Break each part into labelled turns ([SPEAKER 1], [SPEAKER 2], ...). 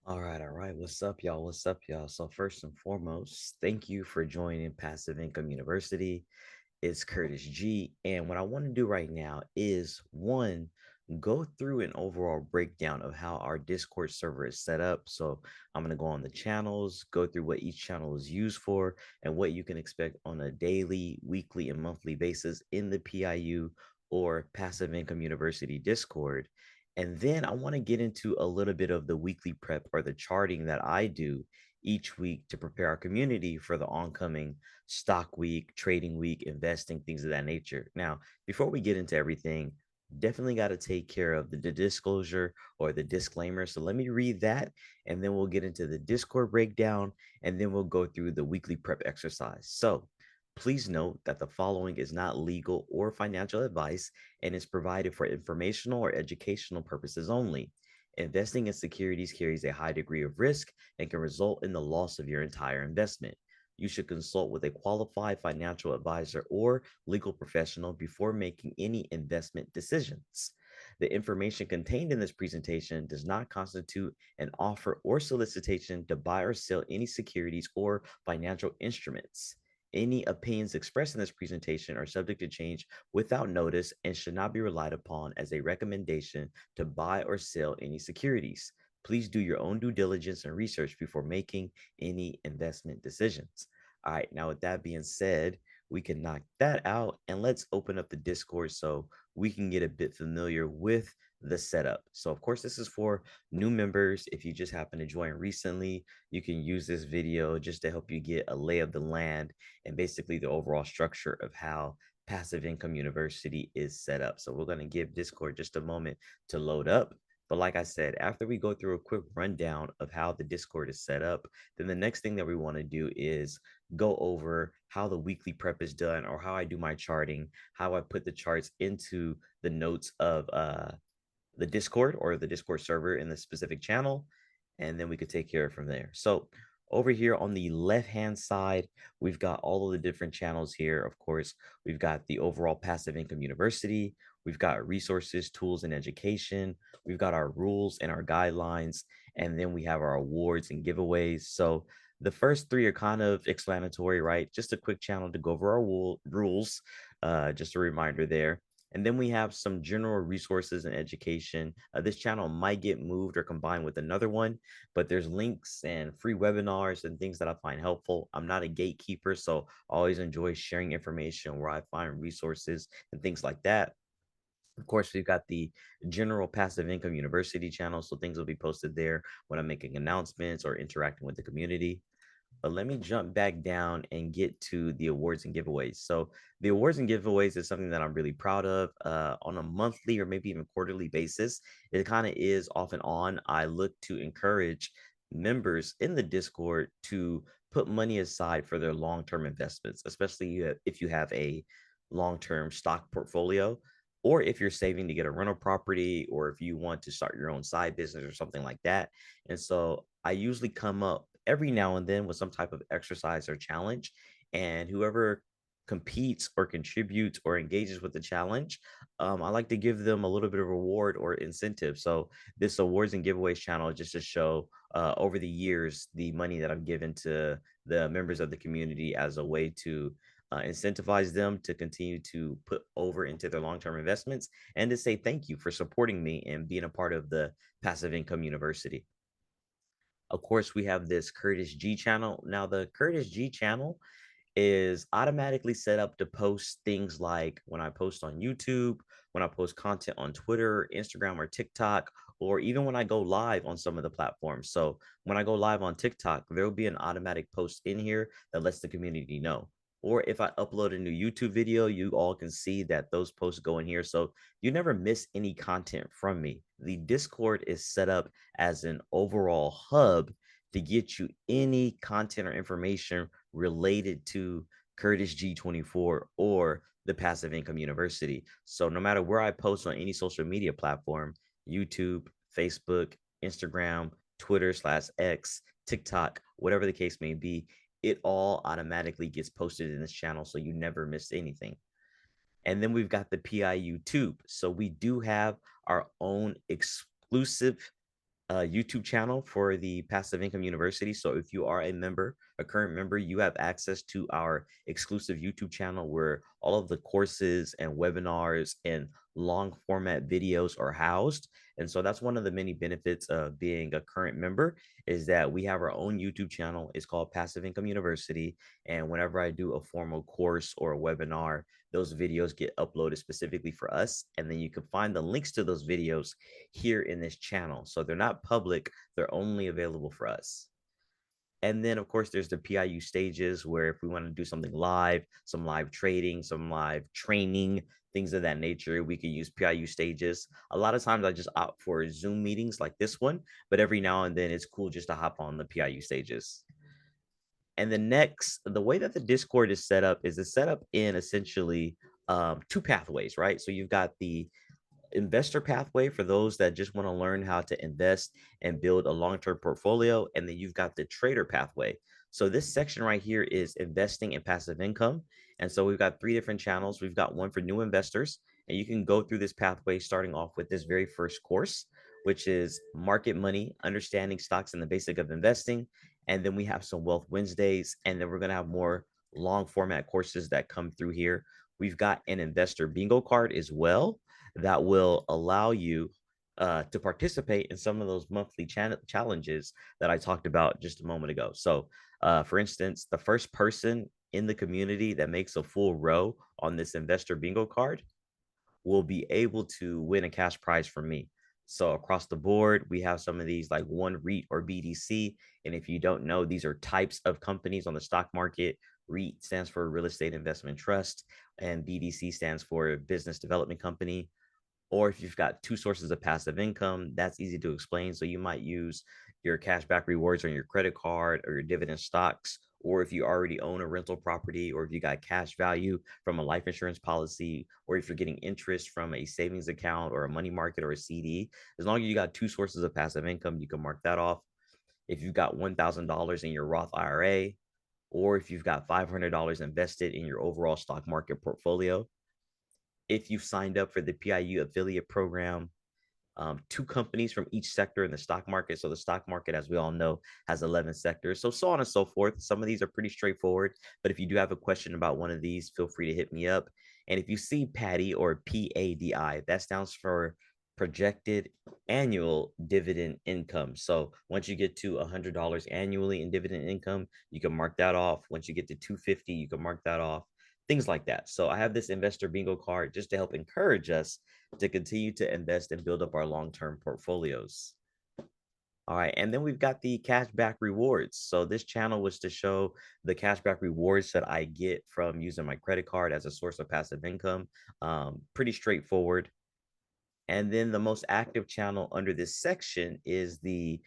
[SPEAKER 1] All right. What's up, y'all? What's up, y'all? So, first and foremost, thank you for joining Passive Income University. It's Curtis G. And what I want to do right now is one, go through an overall breakdown of how our Discord server is set up. So, I'm going to go on the channels, go through what each channel is used for, and what you can expect on a daily, weekly, and monthly basis in the PIU or Passive Income University Discord. And then I want to get into a little bit of the weekly prep or the charting that I do each week to prepare our community for the oncoming stock week, trading week, investing, things of that nature. Now, before we get into everything, definitely got to take care of the disclosure or the disclaimer. So let me read that and then we'll get into the Discord breakdown and then we'll go through the weekly prep exercise. So, please note that the following is not legal or financial advice and is provided for informational or educational purposes only. Investing in securities carries a high degree of risk and can result in the loss of your entire investment. You should consult with a qualified financial advisor or legal professional before making any investment decisions. The information contained in this presentation does not constitute an offer or solicitation to buy or sell any securities or financial instruments. Any opinions expressed in this presentation are subject to change without notice and should not be relied upon as a recommendation to buy or sell any securities. Please do your own due diligence and research before making any investment decisions. All right, now with that being said, we can knock that out and let's open up the Discord so we can get a bit familiar with the setup. So, of course, this is for new members. If you just happen to join recently, you can use this video just to help you get a lay of the land and basically the overall structure of how Passive Income University is set up. So we're going to give Discord just a moment to load up. But like I said, after we go through a quick rundown of how the Discord is set up, then the next thing that we want to do is go over how the weekly prep is done or how I do my charting, how I put the charts into the notes of the Discord or the Discord server in the specific channel, and then we could take care of from there. So over here on the left hand side, we've got all of the different channels here. Of course, we've got the overall Passive Income University. We've got resources, tools, and education. We've got our rules and our guidelines. And then we have our awards and giveaways. So the first three are kind of explanatory, right? Just a quick channel to go over our rules. Just a reminder there. And then we have some general resources and education. This channel might get moved or combined with another one, but there's links and free webinars and things that I find helpful. I'm not a gatekeeper, so I always enjoy sharing information where I find resources and things like that. Of course, we've got the general Passive Income University channel, so things will be posted there when I'm making announcements or interacting with the community. But let me jump back down and get to the awards and giveaways. So the awards and giveaways is something that I'm really proud of on a monthly or maybe even quarterly basis. It kind of is off and on. I look to encourage members in the Discord to put money aside for their long-term investments, especially if you have a long-term stock portfolio, or if you're saving to get a rental property, or if you want to start your own side business or something like that. And so I usually come up every now and then with some type of exercise or challenge. And whoever competes or contributes or engages with the challenge, I like to give them a little bit of reward or incentive. So this awards and giveaways channel is just to show over the years the money that I've given to the members of the community as a way to incentivize them to continue to put over into their long-term investments and to say thank you for supporting me and being a part of the Passive Income University. Of course, we have this Curtis G channel. Now, the Curtis G channel is automatically set up to post things like when I post on YouTube, when I post content on Twitter, Instagram, or TikTok, or even when I go live on some of the platforms. So when I go live on TikTok, there will be an automatic post in here that lets the community know. Or if I upload a new YouTube video, you all can see that those posts go in here. So you never miss any content from me. The Discord is set up as an overall hub to get you any content or information related to Curtis G24 or the Passive Income University. So no matter where I post on any social media platform, YouTube, Facebook, Instagram, Twitter/X, TikTok, whatever the case may be, it all automatically gets posted in this channel. So you never miss anything. And then we've got the PIU tube. So we do have our own exclusive YouTube channel for the Passive Income University. So if you are a member, a current member, you have access to our exclusive YouTube channel where all of the courses and webinars and long format videos are housed. And so that's one of the many benefits of being a current member is that we have our own YouTube channel. It's called Passive Income University. And whenever I do a formal course or a webinar, those videos get uploaded specifically for us. And then you can find the links to those videos here in this channel. So they're not public, they're only available for us. And then, of course, there's the PIU stages where if we want to do something live, some live trading, some live training, things of that nature, we could use PIU stages. A lot of times I just opt for Zoom meetings like this one, but every now and then it's cool just to hop on the PIU stages. And the next, the way that the Discord is set up is it's set up in essentially two pathways, right? So you've got the investor pathway for those that just want to learn how to invest and build a long-term portfolio. And then you've got the trader pathway. So this section right here is investing and passive income. And so we've got three different channels. We've got one for new investors, and you can go through this pathway starting off with this very first course, which is Market Money, Understanding Stocks and the Basic of Investing. And then we have some Wealth Wednesdays, and then we're going to have more long format courses that come through here. We've got an investor bingo card as well that will allow you to participate in some of those monthly challenges that I talked about just a moment ago. So, for instance, the first person in the community that makes a full row on this investor bingo card will be able to win a cash prize from me. So across the board, we have some of these like one REIT or BDC. And if you don't know, these are types of companies on the stock market. REIT stands for Real Estate Investment Trust, and BDC stands for Business Development Company. Or if you've got two sources of passive income, that's easy to explain. So you might use your cashback rewards on your credit card or your dividend stocks. Or if you already own a rental property, or if you got cash value from a life insurance policy, or if you're getting interest from a savings account or a money market or a CD, as long as you got two sources of passive income, you can mark that off. If you've got $1,000 in your Roth IRA, or if you've got $500 invested in your overall stock market portfolio, if you've signed up for the PIU affiliate program, two companies from each sector in the stock market. So the stock market, as we all know, has 11 sectors. So on and so forth. Some of these are pretty straightforward. But if you do have a question about one of these, feel free to hit me up. And if you see PADI or PADI, that stands for projected annual dividend income. So once you get to $100 annually in dividend income, you can mark that off. Once you get to 250, you can mark that off. Things like that. So I have this investor bingo card just to help encourage us to continue to invest and build up our long-term portfolios. All right, and then we've got the cashback rewards. So this channel was to show the cashback rewards that I get from using my credit card as a source of passive income. Pretty straightforward. And then the most active channel under this section is the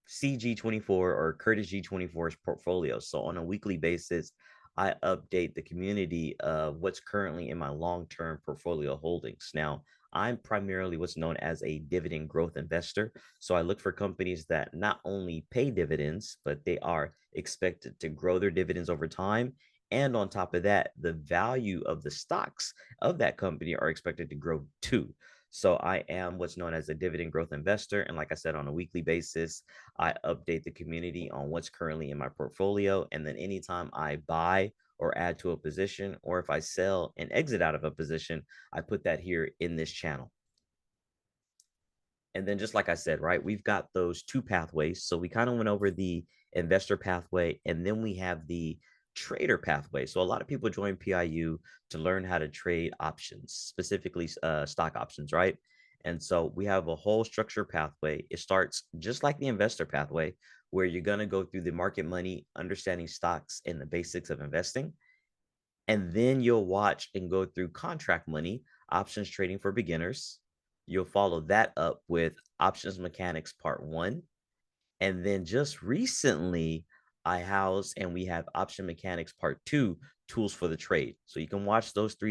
[SPEAKER 1] CG24 or Curtis G24's portfolio. So on a weekly basis, I update the community of what's currently in my long-term portfolio holdings. Now, I'm primarily what's known as a dividend growth investor. So I look for companies that not only pay dividends, but they are expected to grow their dividends over time. And on top of that, the value of the stocks of that company are expected to grow too. So I am what's known as a dividend growth investor. And like I said, on a weekly basis, I update the community on what's currently in my portfolio. And then anytime I buy or add to a position, or if I sell and exit out of a position, I put that here in this channel. And then just like I said, right, we've got those two pathways. So we kind of went over the investor pathway, and then we have the trader pathway. So a lot of people join PIU to learn how to trade options, specifically stock options, right? And so we have a whole structure pathway. It starts just like the investor pathway, where you're going to go through the market money, understanding stocks and the basics of investing. And then you'll watch and go through contract money, options trading for beginners. You'll follow that up with options mechanics part one. And then just recently, I housed and we have Option Mechanics Part 2, Tools for the Trade. So you can watch those four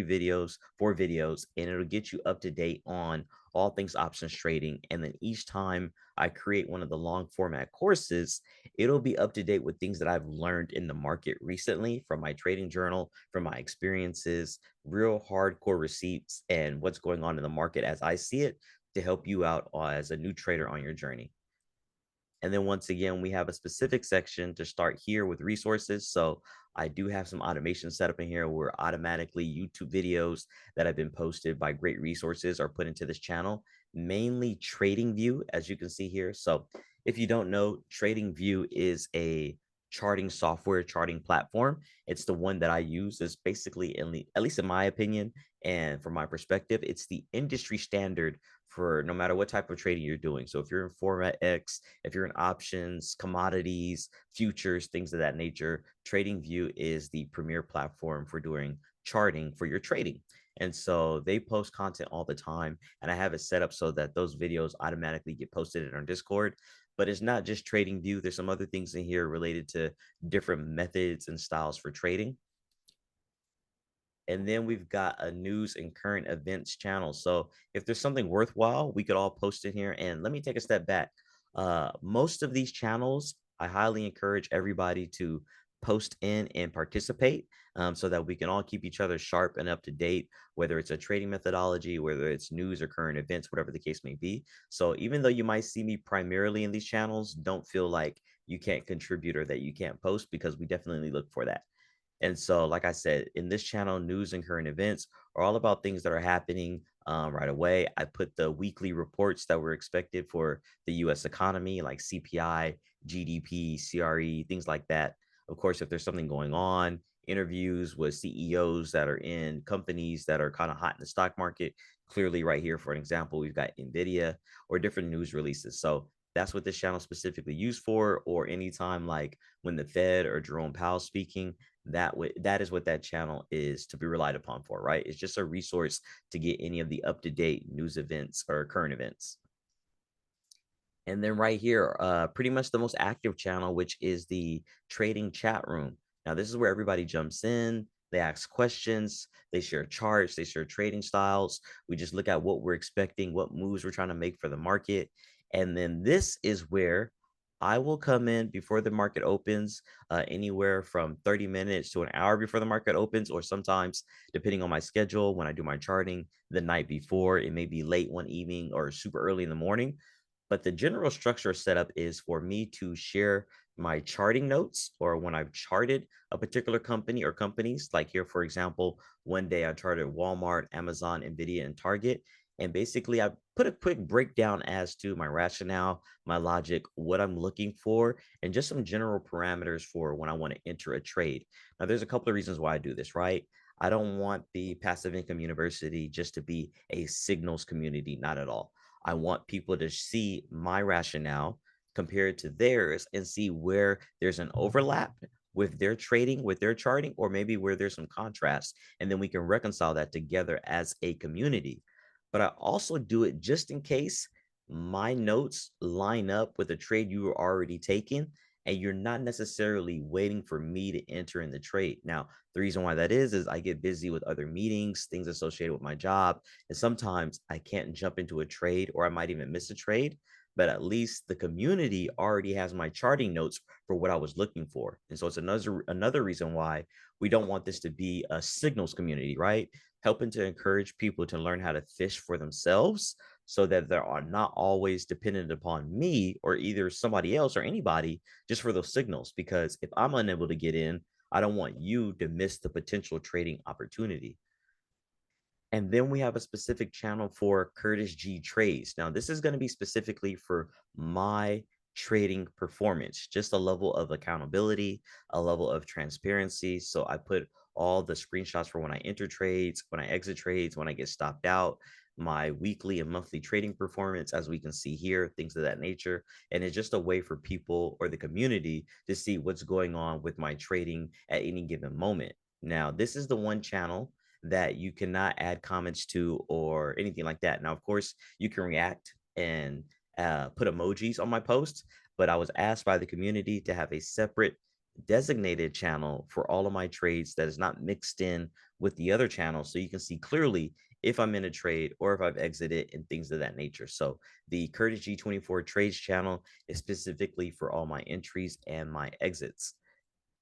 [SPEAKER 1] videos, and it'll get you up to date on all things options trading. And then each time I create one of the long format courses, it'll be up to date with things that I've learned in the market recently from my trading journal, from my experiences, real hardcore receipts, and what's going on in the market as I see it to help you out as a new trader on your journey. And then once again, we have a specific section to start here with resources. So I do have some automation set up in here where automatically YouTube videos that have been posted by great resources are put into this channel, mainly TradingView, as you can see here. So if you don't know, TradingView is a charting software, charting platform. It's the one that I use. It's basically, at least in my opinion, and from my perspective, it's the industry standard for no matter what type of trading you're doing. So if you're in Forex, if you're in options, commodities, futures, things of that nature, TradingView is the premier platform for doing charting for your trading. And so they post content all the time. And I have it set up so that those videos automatically get posted in our Discord. But it's not just TradingView. There's some other things in here related to different methods and styles for trading. And then we've got a news and current events channel. So if there's something worthwhile, we could all post it here. And let me take a step back. Most of these channels, I highly encourage everybody to post in and participate, so that we can all keep each other sharp and up to date, whether it's a trading methodology, whether it's news or current events, whatever the case may be. So even though you might see me primarily in these channels, don't feel like you can't contribute or that you can't post, because we definitely look for that. And so, like I said, in this channel, news and current events are all about things that are happening right away. I put the weekly reports that were expected for the US economy, like CPI, GDP, CRE, things like that. Of course, if there's something going on, interviews with CEOs that are in companies that are kind of hot in the stock market. Clearly, right here, for an example, we've got NVIDIA or different news releases. So that's what this channel specifically used for, or anytime like when the Fed or Jerome Powell speaking, that is what that channel is to be relied upon for, right? It's just a resource to get any of the up-to-date news events or current events. And then right here, pretty much the most active channel, which is the trading chat room. Now, this is where everybody jumps in, they ask questions, they share charts, they share trading styles. We just look at what we're expecting, what moves we're trying to make for the market. And then this is where I will come in before the market opens, anywhere from 30 minutes to an hour before the market opens, or sometimes, depending on my schedule, when I do my charting the night before, it may be late one evening or super early in the morning. But the general structure setup is for me to share my charting notes, or when I've charted a particular company or companies, like here, for example, one day I charted Walmart, Amazon, Nvidia, and Target. And basically, I put a quick breakdown as to my rationale, my logic, what I'm looking for, and just some general parameters for when I want to enter a trade. Now, there's a couple of reasons why I do this, right? I don't want the Passive Income University just to be a signals community, not at all. I want people to see my rationale compared to theirs and see where there's an overlap with their trading, with their charting, or maybe where there's some contrast. And then we can reconcile that together as a community. But I also do it just in case my notes line up with a trade you were already taking, and you're not necessarily waiting for me to enter in the trade. Now, the reason why that is I get busy with other meetings, things associated with my job, and sometimes I can't jump into a trade, or I might even miss a trade. But at least the community already has my charting notes for what I was looking for. And so it's another reason why we don't want this to be a signals community, right? Helping to encourage people to learn how to fish for themselves, so that they are not always dependent upon me or either somebody else or anybody just for those signals. Because if I'm unable to get in, I don't want you to miss the potential trading opportunity. And then we have a specific channel for Curtis G trades. Now, this is going to be specifically for my trading performance, just a level of accountability, a level of transparency. So I put all the screenshots for when I enter trades, when I exit trades, when I get stopped out, my weekly and monthly trading performance, as we can see here, things of that nature. And it's just a way for people or the community to see what's going on with my trading at any given moment. Now, this is the one channel that you cannot add comments to or anything like that. Now, of course, you can react and put emojis on my posts, but I was asked by the community to have a separate designated channel for all of my trades that is not mixed in with the other channels, so you can see clearly if I'm in a trade or if I've exited and things of that nature. So the Curtis G24 trades channel is specifically for all my entries and my exits.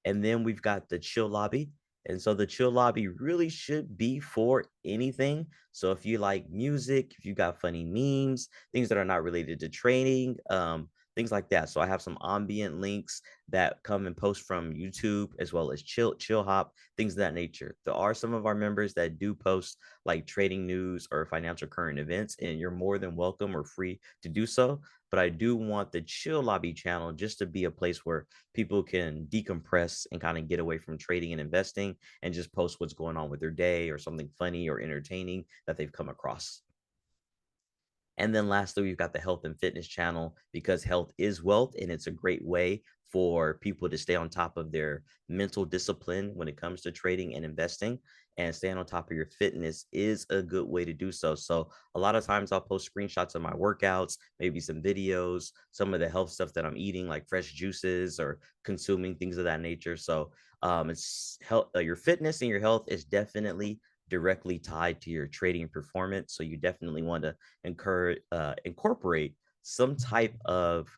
[SPEAKER 1] And then we've got the chill lobby. And so the chill lobby really should be for anything. So if you like music, if you got funny memes, things that are not related to trading, things like that. So I have some ambient links that come and post from YouTube as well as chill hop, things of that nature. There are some of our members that do post like trading news or financial current events, and you're more than welcome or free to do so. But I do want the chill lobby channel just to be a place where people can decompress and kind of get away from trading and investing and just post what's going on with their day or something funny or entertaining that they've come across. And then lastly, we've got the health and fitness channel because health is wealth, and it's a great way for people to stay on top of their mental discipline when it comes to trading and investing. And staying on top of your fitness is a good way to do so. So, a lot of times I'll post screenshots of my workouts, maybe some videos, some of the health stuff that I'm eating, like fresh juices or consuming things of that nature. So, it's health, your fitness and your health is definitely directly tied to your trading performance. So, you definitely want to incorporate some type of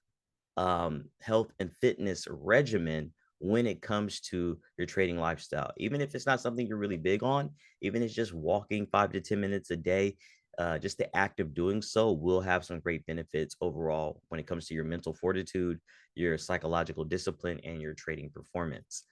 [SPEAKER 1] health and fitness regimen when it comes to your trading lifestyle. Even if it's not something you're really big on, even if it's just walking 5 to 10 minutes a day, just the act of doing so will have some great benefits overall when it comes to your mental fortitude, your psychological discipline, and your trading performance.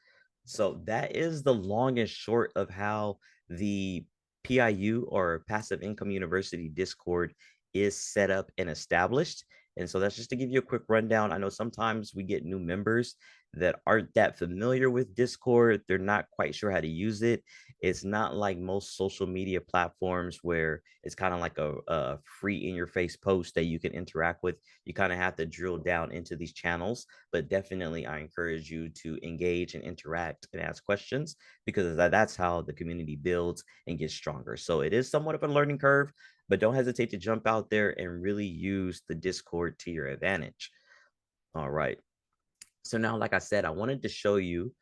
[SPEAKER 1] So that is the long and short of how the PIU or Passive Income University Discord is set up and established. And so that's just to give you a quick rundown. I know sometimes we get new members that aren't that familiar with Discord. They're not quite sure how to use it. It's not like most social media platforms where it's kind of like a free in your face post that you can interact with. You kind of have to drill down into these channels, but definitely I encourage you to engage and interact and ask questions because that's how the community builds and gets stronger. So it is somewhat of a learning curve, but don't hesitate to jump out there and really use the Discord to your advantage. All right. So now, like I said, I wanted to show you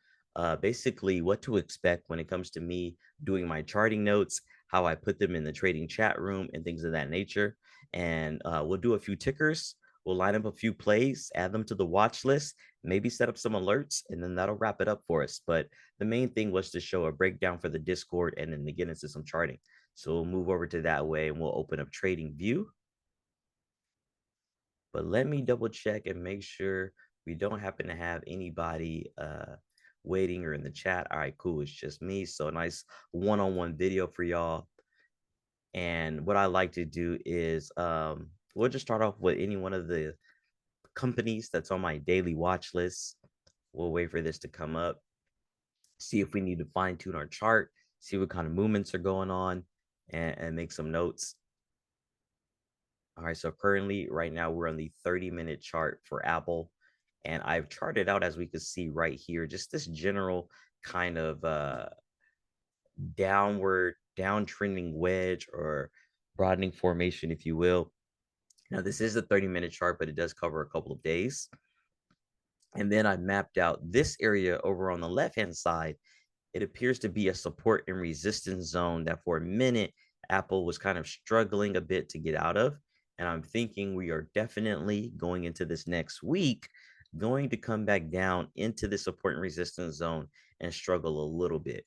[SPEAKER 1] basically what to expect when it comes to me doing my charting notes, how I put them in the trading chat room, and things of that nature. And we'll do a few tickers. We'll line up a few plays, add them to the watch list, maybe set up some alerts, and then that'll wrap it up for us. But the main thing was to show a breakdown for the Discord and then to get into some charting. So we'll move over to that way and we'll open up Trading View. But let me double check and make sure we don't happen to have anybody waiting or in the chat. All right, cool. It's just me. So a nice one-on-one video for y'all. And what I like to do is we'll just start off with any one of the companies that's on my daily watch list. We'll wait for this to come up, see if we need to fine tune our chart, see what kind of movements are going on, and make some notes. All right, so currently, right now, we're on the 30-minute chart for Apple. And I've charted out, as we can see right here, just this general kind of downward, downtrending wedge or broadening formation, if you will. Now, this is a 30-minute chart, but it does cover a couple of days. And then I mapped out this area over on the left-hand side. It appears to be a support and resistance zone that for a minute, Apple was kind of struggling a bit to get out of. And I'm thinking we are definitely going into this next week, going to come back down into the support and resistance zone and struggle a little bit.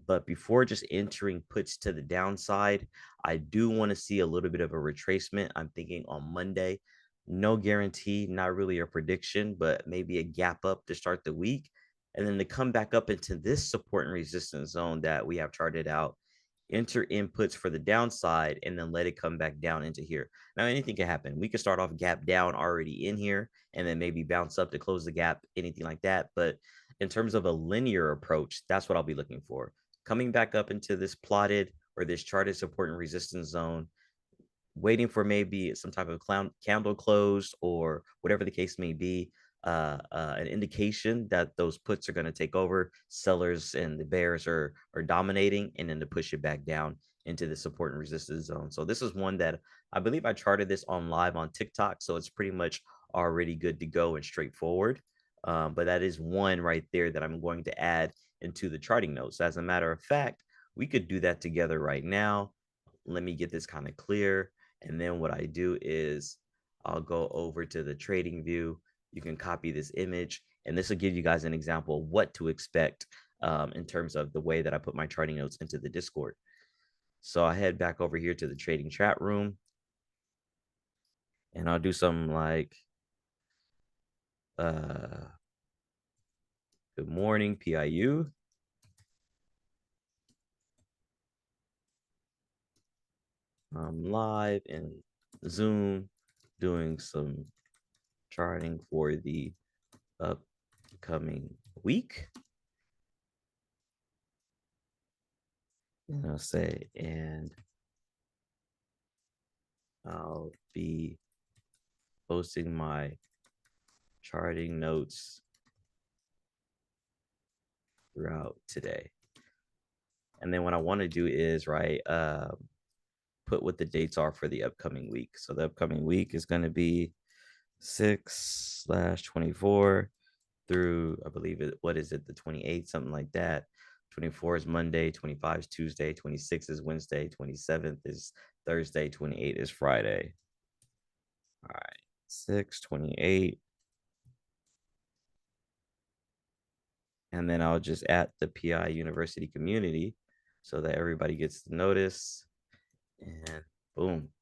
[SPEAKER 1] But before just entering puts to the downside, I do want to see a little bit of a retracement. I'm thinking on Monday. No guarantee, not really a prediction, but maybe a gap up to start the week. And then to come back up into this support and resistance zone that we have charted out, enter inputs for the downside, and then let it come back down into here. Now, anything can happen. We could start off gap down already in here and then maybe bounce up to close the gap, anything like that. But in terms of a linear approach, that's what I'll be looking for. Coming back up into this plotted or this charted support and resistance zone, waiting for maybe some type of candle close or whatever the case may be, an indication that those puts are going to take over, sellers and the bears are dominating, and then to push it back down into the support and resistance zone. So this is one that I believe I charted this on live on TikTok, so it's pretty much already good to go and straightforward. But that is one right there that I'm going to add into the charting notes. As a matter of fact, we could do that together right now. Let me get this kind of clear. And then what I do is I'll go over to the trading view. You can copy this image, and this will give you guys an example of what to expect in terms of the way that I put my charting notes into the Discord. So I head back over here to the trading chat room, and I'll do something like Good morning, PIU. I'm live in Zoom doing some charting for the upcoming week. And I'll be posting my charting notes throughout today. And then what I want to do is put what the dates are for the upcoming week. So the upcoming week is going to be 6/24 through, I believe it, what is it, the 28th, something like that. 24 is Monday, 25 is Tuesday, 26 is Wednesday, 27th is Thursday, 28 is Friday. All right, 6/28. And then I'll just add the PI University community so that everybody gets the notice. And boom.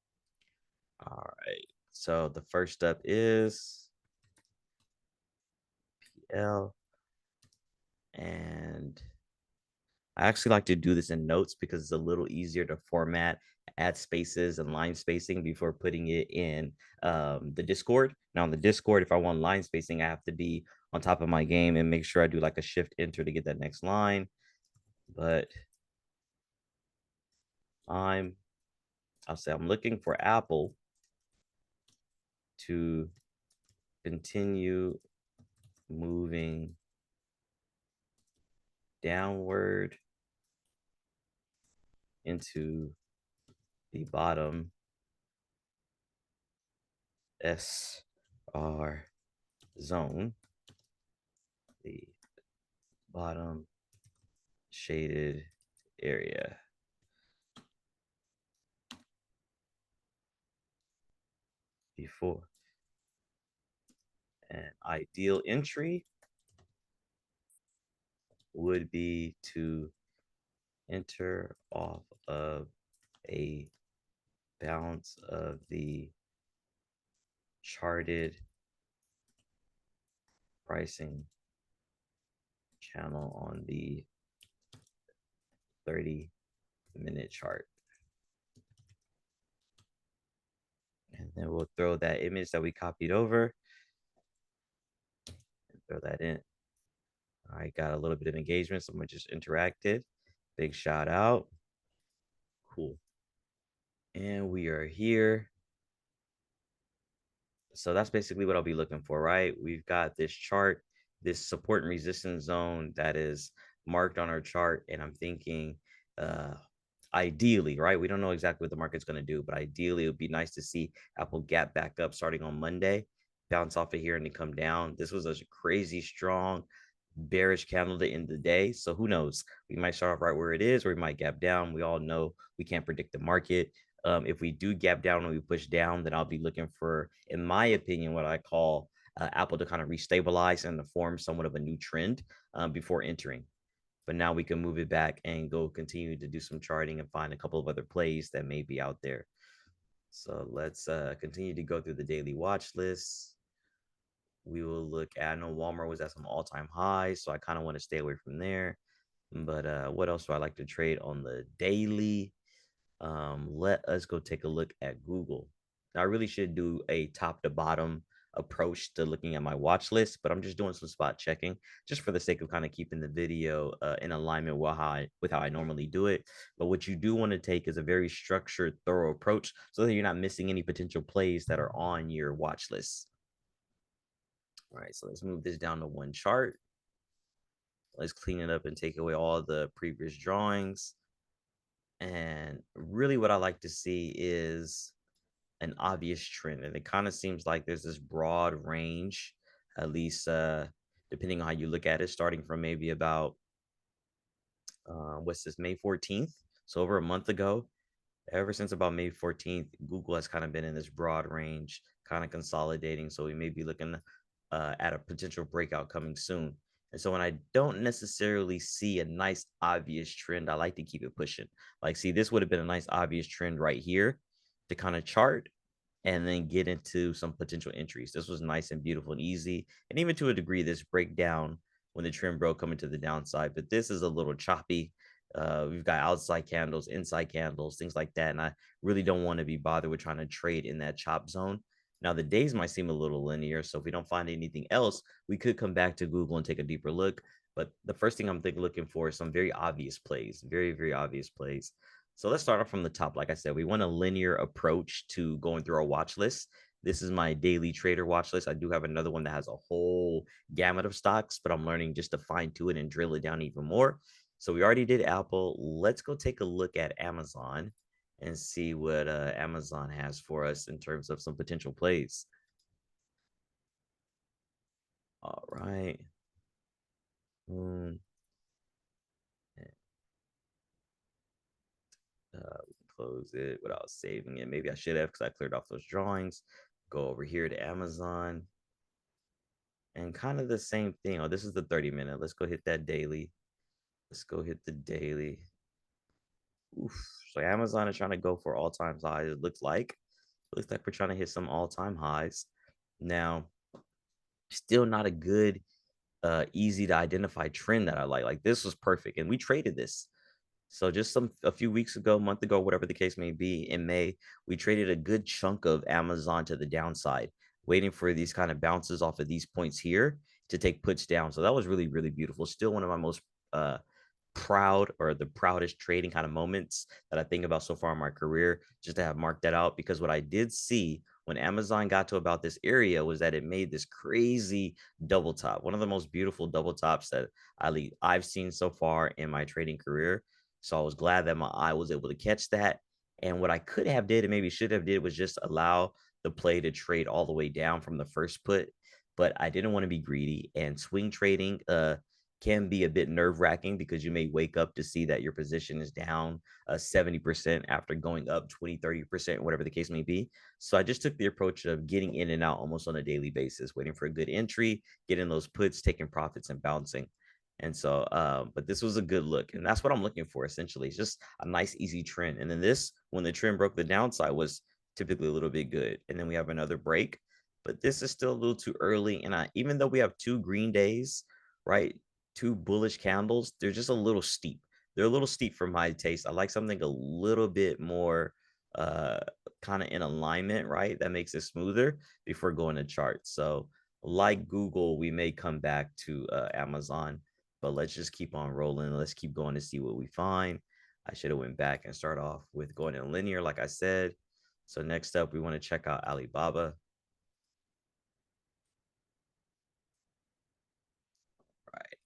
[SPEAKER 1] All right. So the first up is PL. And I actually like to do this in notes because it's a little easier to format, add spaces and line spacing before putting it in the Discord. Now, on the Discord, if I want line spacing, I have to be on top of my game and make sure I do like a shift enter to get that next line. But I'll say I'm looking for Apple to continue moving downward into the bottom SR zone, the bottom shaded area. Before an ideal entry would be to enter off of a bounce of the charted pricing channel on the 30-minute chart. And then we'll throw that image that we copied over and throw that in. All right, got a little bit of engagement. Someone just interacted. Big shout out. Cool. And we are here. So that's basically what I'll be looking for, right? We've got this chart, this support and resistance zone that is marked on our chart. And I'm thinking, ideally, right? We don't know exactly what the market's going to do, but ideally, it would be nice to see Apple gap back up starting on Monday, bounce off of here and then come down. This was a crazy strong bearish candle to end the day. So who knows? We might start off right where it is, or we might gap down. We all know we can't predict the market. If we do gap down and we push down, then I'll be looking for, in my opinion, what I call Apple to kind of restabilize and to form somewhat of a new trend before entering. But now we can move it back and go continue to do some charting and find a couple of other plays that may be out there. So let's continue to go through the daily watch list. We will look at, I know Walmart was at some all-time highs, so I kind of want to stay away from there. But what else do I like to trade on the daily? Let us go take a look at Google. Now, I really should do a top to bottom approach to looking at my watch list, but I'm just doing some spot checking just for the sake of kind of keeping the video in alignment with how I normally do it. But what you do want to take is a very structured, thorough approach so that you're not missing any potential plays that are on your watch list. All right, so let's move this down to one chart. Let's clean it up and take away all the previous drawings. And really what I like to see is an obvious trend. And it kind of seems like there's this broad range, at least depending on how you look at it, starting from maybe about, what's this, May 14th? So over a month ago, ever since about May 14th, Google has kind of been in this broad range, kind of consolidating. So we may be looking at a potential breakout coming soon. And so when I don't necessarily see a nice obvious trend, I like to keep it pushing. Like, see, this would have been a nice obvious trend right here to kind of chart. and then get into some potential entries. This was nice and beautiful and easy. And even to a degree, this breakdown when the trend broke coming to the downside, but this is a little choppy. We've got outside candles, inside candles, things like that. And I really don't want to be bothered with trying to trade in that chop zone. Now, the days might seem a little linear. So if we don't find anything else, we could come back to Google and take a deeper look. But the first thing I'm looking for is some very obvious plays, very, very obvious plays. So let's start off from the top. Like I said, we want a linear approach to going through our watch list. This is my daily trader watch list. I do have another one that has a whole gamut of stocks, but I'm learning just to fine tune it and drill it down even more. So we already did Apple. Let's go take a look at Amazon and see what Amazon has for us in terms of some potential plays. All right. Boom. We can close it without saving it. Maybe I should have because I cleared off those drawings. Go over here to Amazon and kind of the same thing. Oh, this is the 30-minute. Let's go hit that daily. Let's go hit the daily. Oof. So Amazon is trying to go for all-time highs. It looks like. Looks like we're trying to hit some all-time highs. Now, still not a good, easy to identify trend that I like. Like this was perfect, and we traded this. So just a few weeks ago, month ago, whatever the case may be, in May, we traded a good chunk of Amazon to the downside, waiting for these kind of bounces off of these points here to take puts down. So that was really, really beautiful. Still one of my most proud or the proudest trading kind of moments that I think about so far in my career, just to have marked that out. Because what I did see when Amazon got to about this area was that it made this crazy double top, one of the most beautiful double tops that I've seen so far in my trading career. So I was glad that my eye was able to catch that. And what I could have did and maybe should have did was just allow the play to trade all the way down from the first put. But I didn't want to be greedy, and swing trading can be a bit nerve wracking because you may wake up to see that your position is down 70% after going up 20, 30%, whatever the case may be. So I just took the approach of getting in and out almost on a daily basis, waiting for a good entry, getting those puts, taking profits, and bouncing. And so, but this was a good look. And that's what I'm looking for essentially. It's just a nice, easy trend. And then this, when the trend broke the downside, was typically a little bit good. And then we have another break, but this is still a little too early. And even though we have two green days, right? Two bullish candles, they're just a little steep. They're a little steep for my taste. I like something a little bit more uh kind of in alignment, right? That makes it smoother before going to charts. So like Google, we may come back to Amazon, but let's just keep on rolling. Let's keep going to see what we find. I should have went back and start off with going in linear, like I said. So next up, we want to check out Alibaba. Right.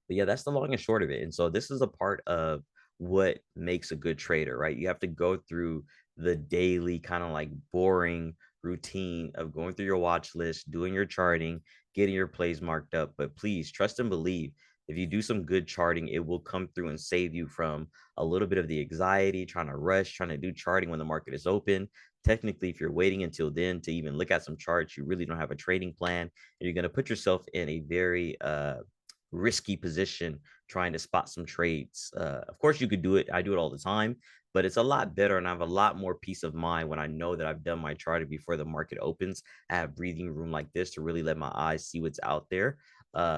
[SPEAKER 1] But yeah, that's the long and short of it. And so this is a part of what makes a good trader, right? You have to go through the daily kind of like boring routine of going through your watch list, doing your charting, getting your plays marked up. But please trust and believe, if you do some good charting, it will come through and save you from a little bit of the anxiety, trying to rush, trying to do charting when the market is open. Technically, if you're waiting until then to even look at some charts, you really don't have a trading plan. And you're going to put yourself in a very risky position trying to spot some trades. Of course, you could do it. I do it all the time, but it's a lot better, and I have a lot more peace of mind when I know that I've done my charting before the market opens. I have breathing room like this to really let my eyes see what's out there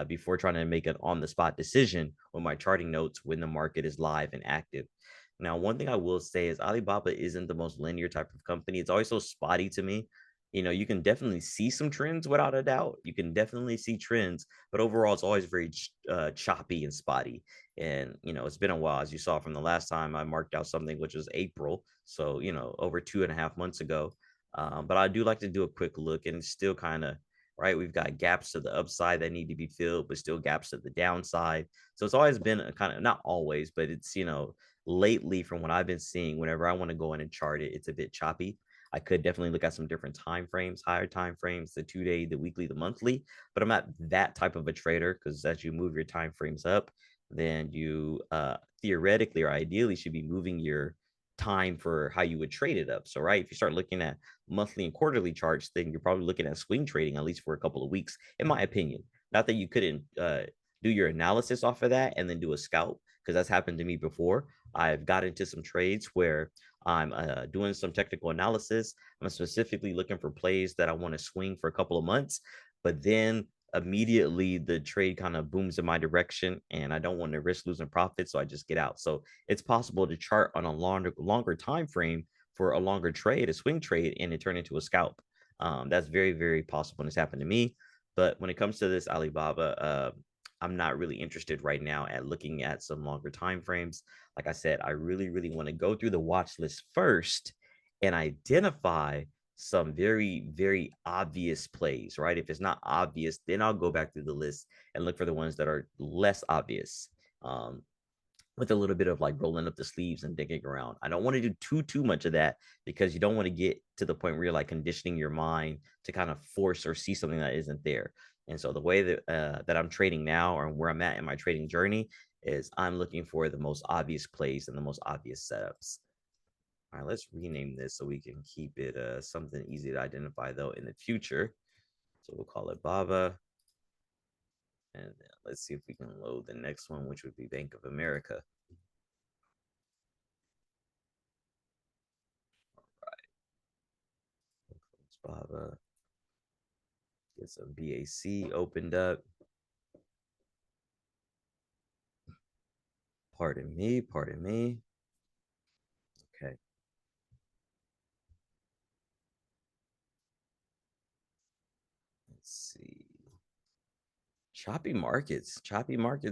[SPEAKER 1] before trying to make an on-the-spot decision with my charting notes when the market is live and active. Now, one thing I will say is Alibaba isn't the most linear type of company. It's always so spotty to me. You can definitely see some trends without a doubt. You can definitely see trends, but overall, it's always very choppy and spotty. And it's been a while, as you saw from the last time I marked out something, which was April. So over 2.5 months ago. But I do like to do a quick look, and it's still kind of right. We've got gaps to the upside that need to be filled, but still gaps to the downside. So it's always been a kind of, not always, but it's lately from what I've been seeing, whenever I want to go in and chart it, it's a bit choppy. I could definitely look at some different time frames, higher time frames, the 2 day, the weekly, the monthly, but I'm not that type of a trader, because as you move your time frames up, then you theoretically or ideally should be moving your time for how you would trade it up. So, right, if you start looking at monthly and quarterly charts, then you're probably looking at swing trading at least for a couple of weeks, in my opinion. Not that you couldn't do your analysis off of that and then do a scalp, because that's happened to me before. I've got into some trades where I'm doing some technical analysis. I'm specifically looking for plays that I want to swing for a couple of months, but then immediately the trade kind of booms in my direction and I don't want to risk losing profit, so I just get out. So it's possible to chart on a longer time frame for a longer trade, a swing trade, and it turn into a scalp. That's very, very possible, and it's happened to me. But when it comes to this Alibaba, I'm not really interested right now at looking at some longer time frames. Like I said, I really, really want to go through the watch list first and identify some very, very obvious plays, right? If it's not obvious, then I'll go back through the list and look for the ones that are less obvious. Um, with a little bit of like rolling up the sleeves and digging around. I don't want to do too much of that because you don't want to get to the point where you're like conditioning your mind to kind of force or see something that isn't there. And so the way that I'm trading now, or where I'm at in my trading journey, is I'm looking for the most obvious plays and the most obvious setups. All right, let's rename this so we can keep it something easy to identify though in the future. So we'll call it Baba. And let's see if we can load the next one, which would be Bank of America. Baba. Get some BAC opened up. Pardon me, pardon me. Okay. Let's see. Choppy markets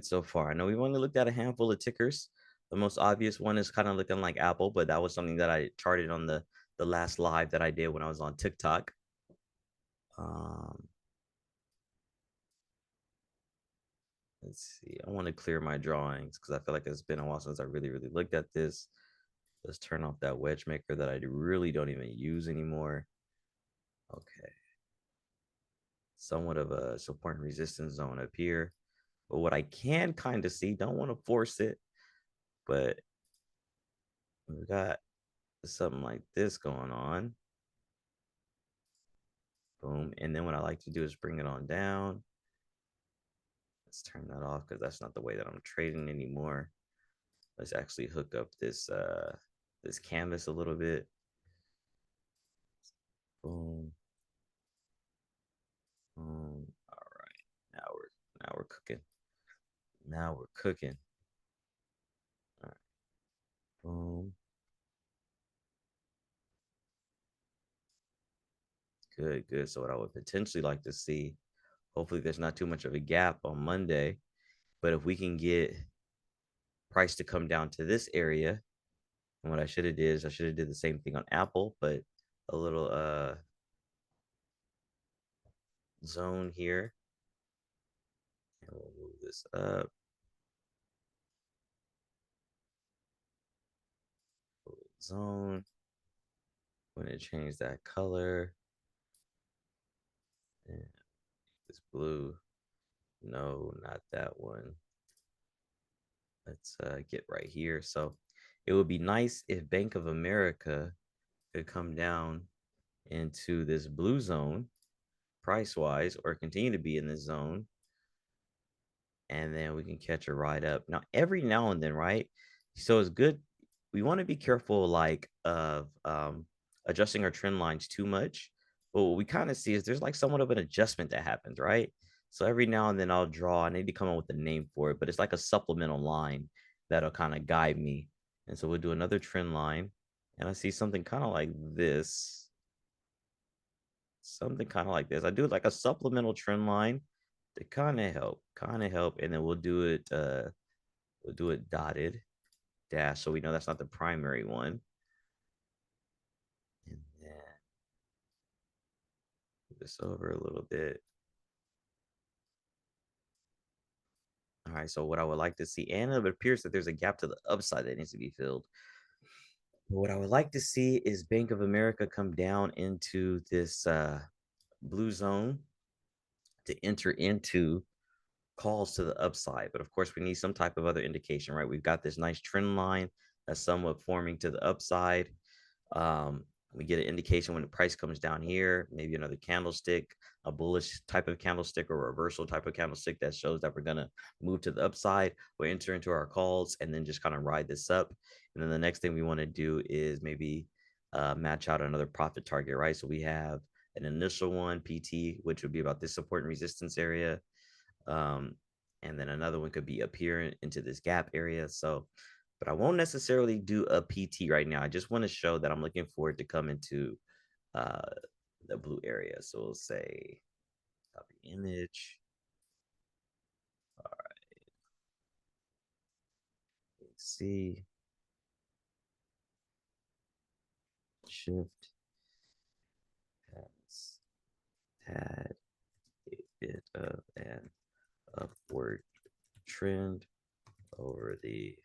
[SPEAKER 1] so far. I know we've only looked at a handful of tickers. The most obvious one is kind of looking like Apple, but that was something that I charted on the last live that I did when I was on TikTok. Um, let's see. I want to clear my drawings because I feel like it's been a while since I really, really looked at this. Let's turn off that wedge maker that I really don't even use anymore. Okay. Somewhat of a support and resistance zone up here. But what I can kind of see, don't want to force it, but we got something like this going on. Boom. And then what I like to do is bring it on down. Let's turn that off because that's not the way that I'm trading anymore. Let's actually hook up this canvas a little bit. Boom. Boom. All right. Now we're cooking. Now we're cooking. All right. Boom. Good, good. So what I would potentially like to see, hopefully there's not too much of a gap on Monday, but if we can get price to come down to this area, and what I should have did is I should have did the same thing on Apple, but a little zone here. And we'll move this up. Zone. I'm going to change that color. And this blue. No, not that one. Let's get right here. So it would be nice if Bank of America could come down into this blue zone price wise or continue to be in this zone. And then we can catch a ride up. Now, every now and then, right? So it's good. We want to be careful, like, of adjusting our trend lines too much. But what we kind of see is there's like somewhat of an adjustment that happens, right? So every now and then I'll draw, I need to come up with a name for it, but it's like a supplemental line that'll kind of guide me. And so we'll do another trend line. And I see something kind of like this. Something kind of like this. I do like a supplemental trend line to kind of help, and then we'll do it dotted dash so we know that's not the primary one. And then move this over a little bit. All right, so what I would like to see, and it appears that there's a gap to the upside that needs to be filled. But what I would like to see is Bank of America come down into this blue zone to enter into calls to the upside. But of course, we need some type of other indication, right? We've got this nice trend line that's somewhat forming to the upside. Um, We get an indication when the price comes down here, maybe another candlestick, a bullish type of candlestick or reversal type of candlestick that shows that we're going to move to the upside. We'll enter into our calls and then just kind of ride this up. And then the next thing we want to do is maybe match out another profit target, right? So we have an initial one, PT, which would be about this support and resistance area. Um, and then another one could be up here into this gap area. So, but I won't necessarily do a PT right now. I just want to show that I'm looking for it to come into uh, the blue area. So we'll say copy image. All right, let's see, shift has had a bit of an upward trend over the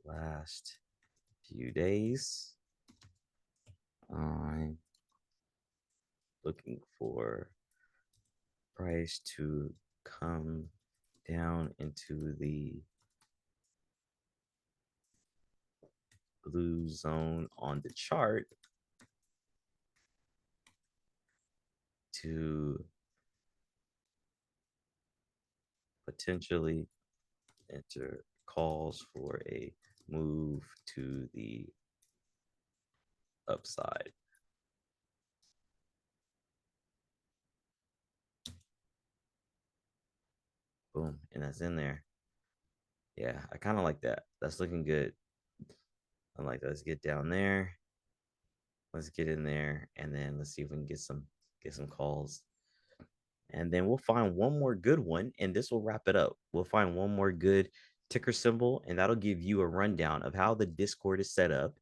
[SPEAKER 1] last few days. I'm looking for price to come down into the blue zone on the chart to potentially enter calls for a move to the upside. Boom. And that's in there. Yeah, I kind of like that. That's looking good. I like that. Let's get down there. Let's get in there. And then let's see if we can get some calls. And then we'll find one more good one, and this will wrap it up. We'll find one more good ticker symbol, and that'll give you a rundown of how the Discord is set up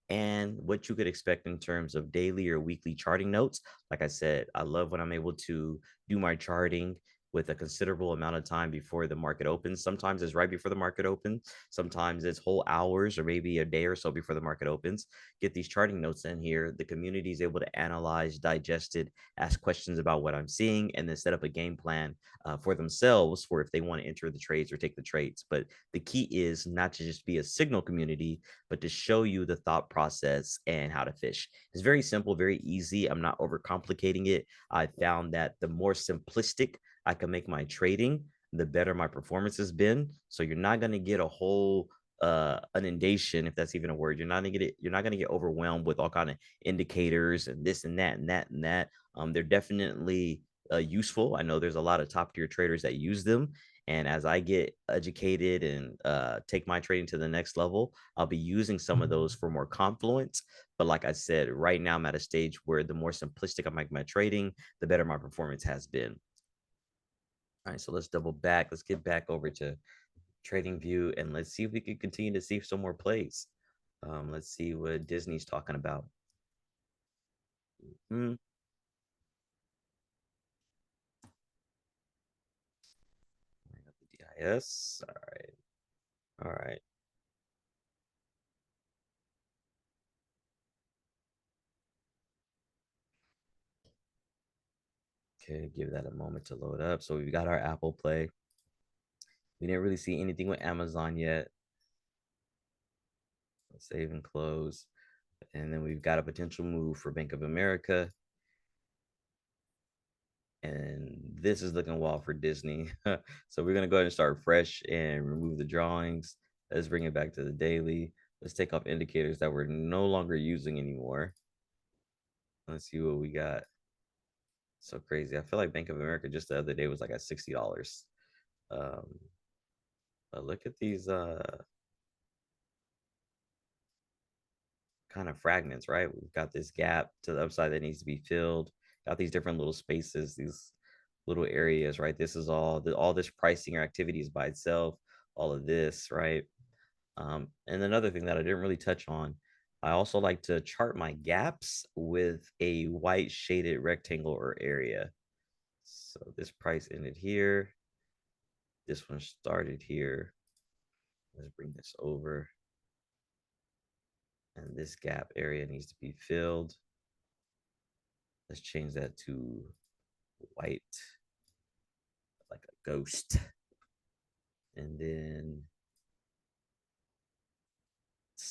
[SPEAKER 1] and what you could expect in terms of daily or weekly charting notes. Like I said, I love when I'm able to do my charting with a considerable amount of time before the market opens. Sometimes it's right before the market opens. Sometimes it's whole hours or maybe a day or so before the market opens. Get these charting notes in here. The community is able to analyze, digest it, ask questions about what I'm seeing, and then set up a game plan for themselves for if they want to enter the trades or take the trades. But the key is not to just be a signal community, but to show you the thought process and how to fish. It's very simple, very easy. I'm not overcomplicating it. I found that the more simplistic I can make my trading, the better my performance has been. So you're not going to get a whole inundation, if that's even a word. You're not gonna get overwhelmed with all kind of indicators and this and that and that and that. They're definitely useful. I know there's a lot of top tier traders that use them. And as I get educated and take my trading to the next level, I'll be using some of those for more confluence. But like I said, right now I'm at a stage where the more simplistic I make my trading, the better my performance has been. All right, so let's double back. Let's get back over to trading view and let's see if we can continue to see some more plays. Let's see what Disney's talking about. Hmm. The DIS. All right. All right. Okay, give that a moment to load up. So we've got our Apple Play. We didn't really see anything with Amazon yet. Let's save and close. And then we've got a potential move for Bank of America. And this is looking wild for Disney. So we're gonna go ahead and start fresh and remove the drawings. Let's bring it back to the daily. Let's take off indicators that we're no longer using anymore. Let's see what we got. So crazy. I feel like Bank of America just the other day was like at $60. Um, but look at these kind of fragments, right? We've got this gap to the upside that needs to be filled. Got these different little spaces, these little areas, right? This is all this pricing or activities by itself, all of this, right? And another thing that I didn't really touch on, I also like to chart my gaps with a white shaded rectangle or area. So this price ended here. This one started here. Let's bring this over. And this gap area needs to be filled. Let's change that to white, like a ghost. And then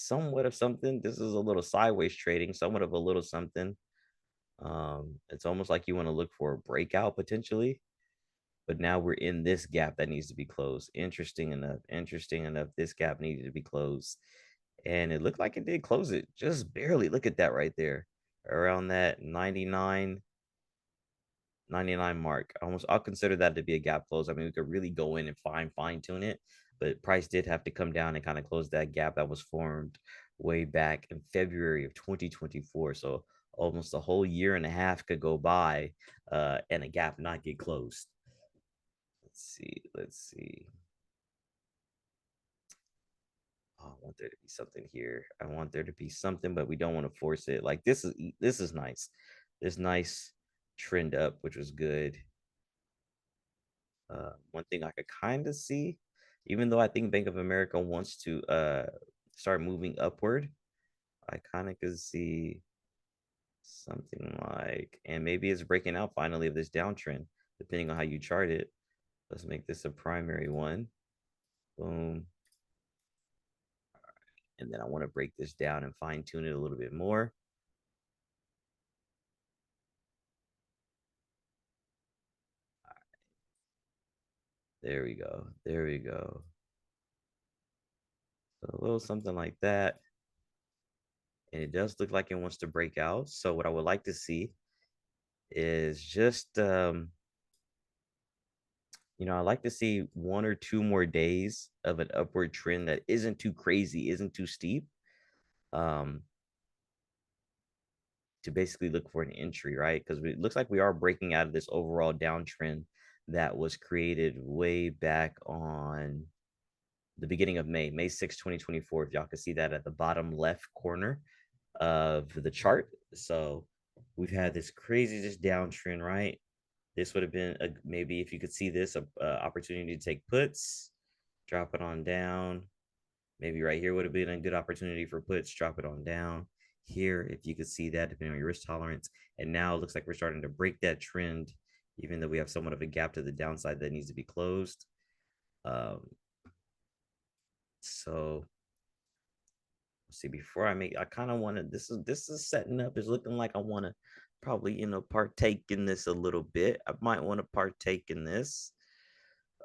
[SPEAKER 1] somewhat of something. This is a little sideways trading, somewhat of a little something. It's almost like you want to look for a breakout potentially, but now we're in this gap that needs to be closed. Interesting enough. Interesting enough. This gap needed to be closed. And it looked like it did close it just barely. Look at that right there. Around that 99 mark. I'll consider that to be a gap close. I mean, we could really go in and fine tune it, but price did have to come down and kind of close that gap that was formed way back in February of 2024. So almost a whole year and a half could go by and a gap not get closed. Let's see. Let's see. Oh, I want there to be something here. I want there to be something, but we don't want to force it. Like this is nice. This nice trend up, which was good. One thing I could kind of see, even though I think Bank of America wants to start moving upward, I kind of could see something like, and maybe it's breaking out finally of this downtrend, depending on how you chart it. Let's make this a primary one. Boom. And then I want to break this down and fine tune it a little bit more. There we go. There we go. So a little something like that. And it does look like it wants to break out. So what I would like to see is just I like to see 1 or 2 more days of an upward trend that isn't too crazy, isn't too steep. Um, to basically look for an entry, right? Because it looks like we are breaking out of this overall downtrend that was created way back on the beginning of May 6, 2024. If y'all can see that at the bottom left corner of the chart. So we've had this crazy just downtrend, right? This would have been maybe if you could see this, a opportunity to take puts, drop it on down. Maybe right here would have been a good opportunity for puts, drop it on down. Here, if you could see that, depending on your risk tolerance. And now it looks like we're starting to break that trend, even though we have somewhat of a gap to the downside that needs to be closed. Um, so let's see, before I kind of want to, this is setting up, is looking like I want to probably, partake in this a little bit. I might want to partake in this.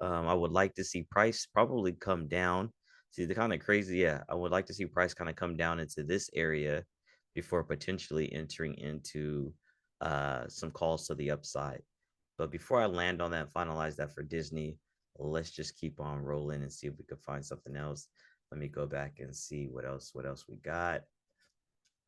[SPEAKER 1] I would like to see price probably come down. See the kind of crazy, yeah. I would like to see price kind of come down into this area before potentially entering into some calls to the upside. But before I land on that, finalize that for Disney, let's just keep on rolling and see if we could find something else. Let me go back and see what else we got.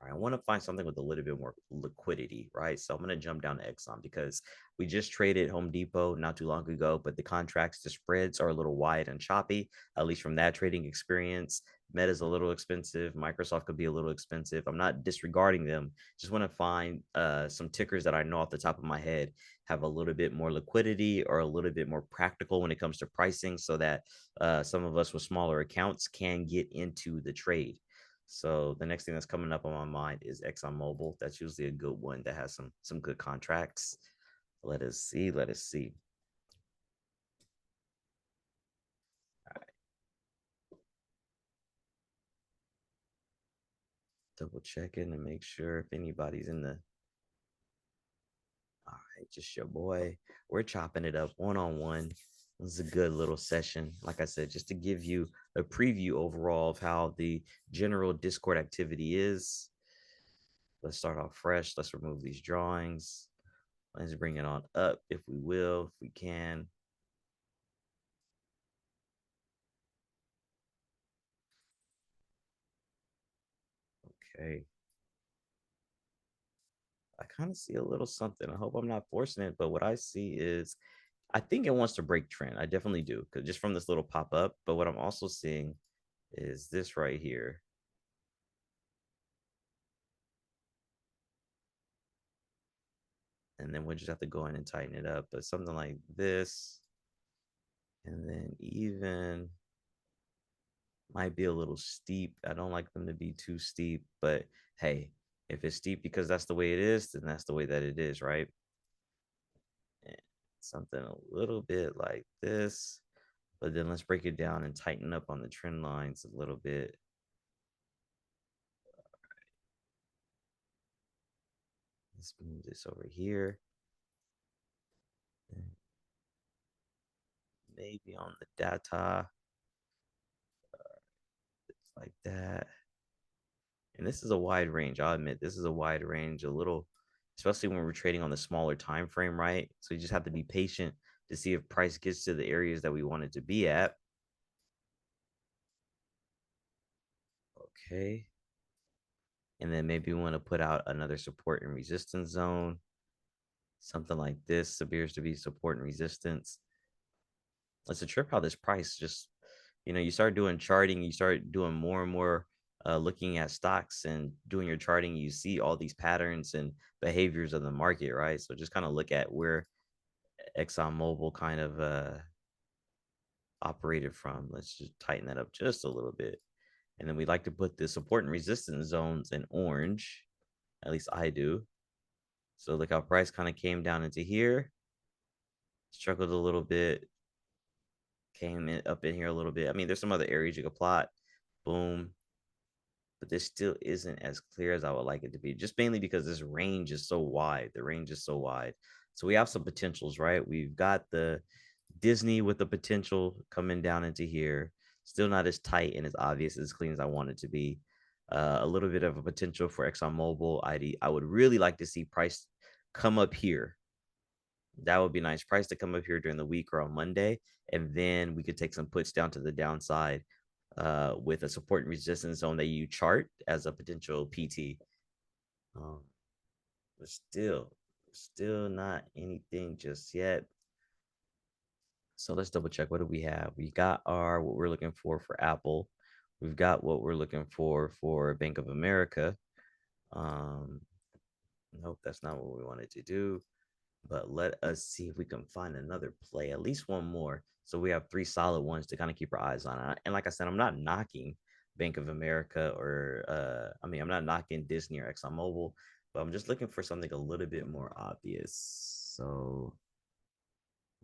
[SPEAKER 1] All right, I want to find something with a little bit more liquidity, right? So I'm going to jump down to Exxon because we just traded Home Depot not too long ago, but the contracts, the spreads are a little wide and choppy, at least from that trading experience. Meta's a little expensive. Microsoft could be a little expensive. I'm not disregarding them. Just want to find some tickers that I know off the top of my head have a little bit more liquidity or a little bit more practical when it comes to pricing so that some of us with smaller accounts can get into the trade. So the next thing that's coming up on my mind is ExxonMobil. That's usually a good one that has some good contracts. Let us see. Let us see. All right. Double checking to make sure if anybody's in the. All right, just your boy. We're chopping it up one on one. This is a good little session. Like I said, just to give you a preview overall of how the general Discord activity is. Let's start off fresh. Let's remove these drawings. Let's bring it on up if we will, if we can. Okay. I kind of see a little something. I hope I'm not forcing it, but what I see is I think it wants to break trend. I definitely do, because just from this little pop up. But what I'm also seeing is this right here. And then we'll just have to go in and tighten it up. But something like this, and then even might be a little steep. I don't like them to be too steep, but hey, if it's steep because that's the way it is, then that's the way that it is, right? And something a little bit like this. But then let's break it down and tighten up on the trend lines a little bit. Let's move this over here. Maybe on the data, like that. And this is a wide range. I'll admit this is a wide range, a little, especially when we're trading on the smaller time frame, right? So you just have to be patient to see if price gets to the areas that we want it to be at. Okay. And then maybe we want to put out another support and resistance zone. Something like this appears to be support and resistance. It's a trip how this price just, you start doing charting, you start doing more and more looking at stocks and doing your charting, you see all these patterns and behaviors of the market, right? So just kind of look at where ExxonMobil kind of operated from. Let's just tighten that up just a little bit. And then we like to put the support and resistance zones in orange. At least I do. So look how price kind of came down into here, struggled a little bit, came in, up in here a little bit. I mean, there's some other areas you could plot. Boom. But this still isn't as clear as I would like it to be, just mainly because this range is so wide. The range is so wide. So we have some potentials, right? We've got the Disney with the potential coming down into here. Still not as tight and as obvious, as clean as I want it to be. A little bit of a potential for ExxonMobil. I would really like to see price come up here. That would be nice. Price to come up here during the week or on Monday, and then we could take some puts down to the downside with a support and resistance zone that you chart as a potential PT. Um, but still not anything just yet. So let's double check. What do we have? We got what we're looking for Apple. We've got what we're looking for Bank of America. Um, nope, that's not what we wanted to do. But let us see if we can find another play, at least one more. So we have three solid ones to kind of keep our eyes on. And like I said, I'm not knocking Bank of America or I'm not knocking Disney or ExxonMobil, but I'm just looking for something a little bit more obvious. So